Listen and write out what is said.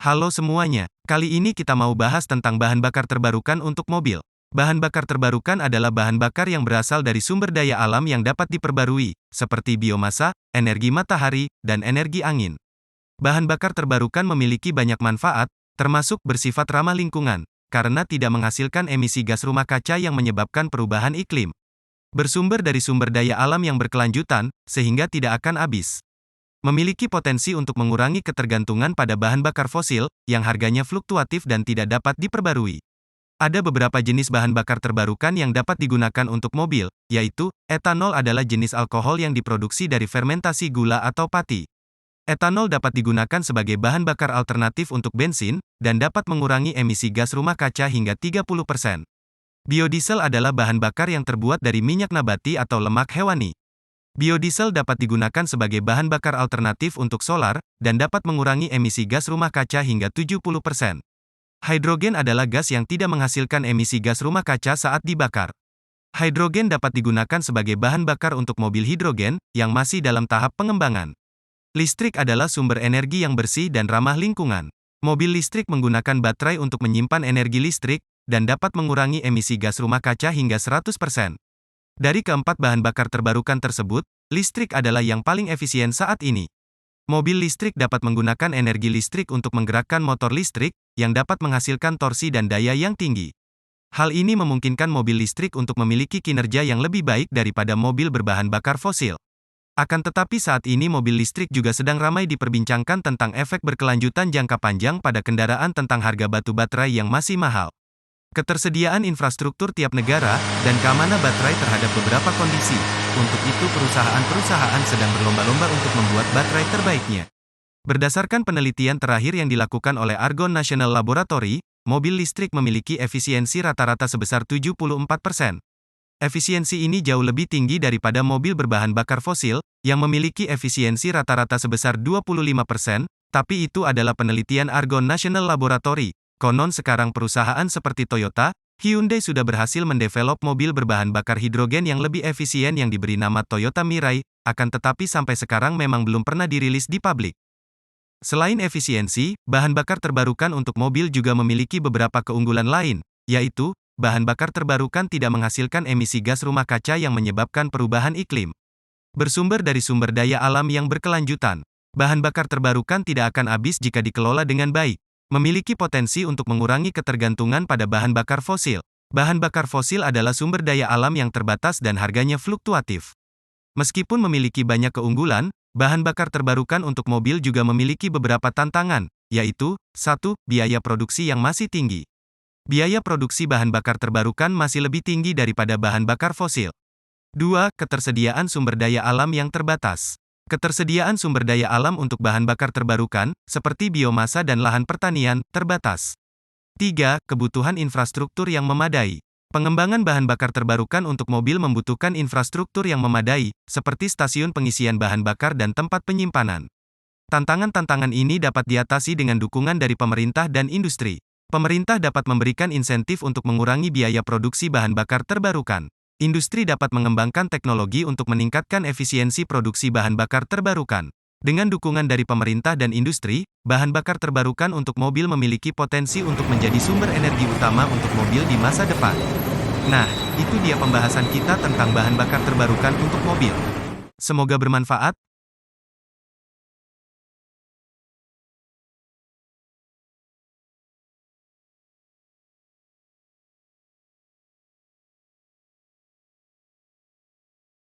Halo semuanya, kali ini kita mau bahas tentang bahan bakar terbarukan untuk mobil. Bahan bakar terbarukan adalah bahan bakar yang berasal dari sumber daya alam yang dapat diperbarui, seperti biomasa, energi matahari, dan energi angin. Bahan bakar terbarukan memiliki banyak manfaat, termasuk bersifat ramah lingkungan, karena tidak menghasilkan emisi gas rumah kaca yang menyebabkan perubahan iklim. Bersumber dari sumber daya alam yang berkelanjutan, sehingga tidak akan habis. Memiliki potensi untuk mengurangi ketergantungan pada bahan bakar fosil, yang harganya fluktuatif dan tidak dapat diperbarui. Ada beberapa jenis bahan bakar terbarukan yang dapat digunakan untuk mobil, yaitu, etanol adalah jenis alkohol yang diproduksi dari fermentasi gula atau pati. Etanol dapat digunakan sebagai bahan bakar alternatif untuk bensin, dan dapat mengurangi emisi gas rumah kaca hingga 30%. Biodiesel adalah bahan bakar yang terbuat dari minyak nabati atau lemak hewani. Biodiesel dapat digunakan sebagai bahan bakar alternatif untuk solar, dan dapat mengurangi emisi gas rumah kaca hingga 70%. Hidrogen adalah gas yang tidak menghasilkan emisi gas rumah kaca saat dibakar. Hidrogen dapat digunakan sebagai bahan bakar untuk mobil hidrogen, yang masih dalam tahap pengembangan. Listrik adalah sumber energi yang bersih dan ramah lingkungan. Mobil listrik menggunakan baterai untuk menyimpan energi listrik, dan dapat mengurangi emisi gas rumah kaca hingga 100%. Dari keempat bahan bakar terbarukan tersebut, listrik adalah yang paling efisien saat ini. Mobil listrik dapat menggunakan energi listrik untuk menggerakkan motor listrik, yang dapat menghasilkan torsi dan daya yang tinggi. Hal ini memungkinkan mobil listrik untuk memiliki kinerja yang lebih baik daripada mobil berbahan bakar fosil. Akan tetapi saat ini mobil listrik juga sedang ramai diperbincangkan tentang efek berkelanjutan jangka panjang pada kendaraan tentang harga batu baterai yang masih mahal. Ketersediaan infrastruktur tiap negara, dan keamanan baterai terhadap beberapa kondisi. Untuk itu perusahaan-perusahaan sedang berlomba-lomba untuk membuat baterai terbaiknya. Berdasarkan penelitian terakhir yang dilakukan oleh Argonne National Laboratory, mobil listrik memiliki efisiensi rata-rata sebesar 74%. Efisiensi ini jauh lebih tinggi daripada mobil berbahan bakar fosil, yang memiliki efisiensi rata-rata sebesar 25%, tapi itu adalah penelitian Argonne National Laboratory. Konon sekarang perusahaan seperti Toyota, Hyundai sudah berhasil mendevelop mobil berbahan bakar hidrogen yang lebih efisien yang diberi nama Toyota Mirai, akan tetapi sampai sekarang memang belum pernah dirilis di publik. Selain efisiensi, bahan bakar terbarukan untuk mobil juga memiliki beberapa keunggulan lain, yaitu, bahan bakar terbarukan tidak menghasilkan emisi gas rumah kaca yang menyebabkan perubahan iklim. Bersumber dari sumber daya alam yang berkelanjutan, bahan bakar terbarukan tidak akan habis jika dikelola dengan baik. Memiliki potensi untuk mengurangi ketergantungan pada bahan bakar fosil. Bahan bakar fosil adalah sumber daya alam yang terbatas dan harganya fluktuatif. Meskipun memiliki banyak keunggulan, bahan bakar terbarukan untuk mobil juga memiliki beberapa tantangan, yaitu, 1. Biaya produksi yang masih tinggi. Biaya produksi bahan bakar terbarukan masih lebih tinggi daripada bahan bakar fosil. 2. Ketersediaan sumber daya alam yang terbatas. Ketersediaan sumber daya alam untuk bahan bakar terbarukan, seperti biomasa dan lahan pertanian, terbatas. 3. Kebutuhan infrastruktur yang memadai. Pengembangan bahan bakar terbarukan untuk mobil membutuhkan infrastruktur yang memadai, seperti stasiun pengisian bahan bakar dan tempat penyimpanan. Tantangan-tantangan ini dapat diatasi dengan dukungan dari pemerintah dan industri. Pemerintah dapat memberikan insentif untuk mengurangi biaya produksi bahan bakar terbarukan. Industri dapat mengembangkan teknologi untuk meningkatkan efisiensi produksi bahan bakar terbarukan. Dengan dukungan dari pemerintah dan industri, bahan bakar terbarukan untuk mobil memiliki potensi untuk menjadi sumber energi utama untuk mobil di masa depan. Nah, itu dia pembahasan kita tentang bahan bakar terbarukan untuk mobil. Semoga bermanfaat.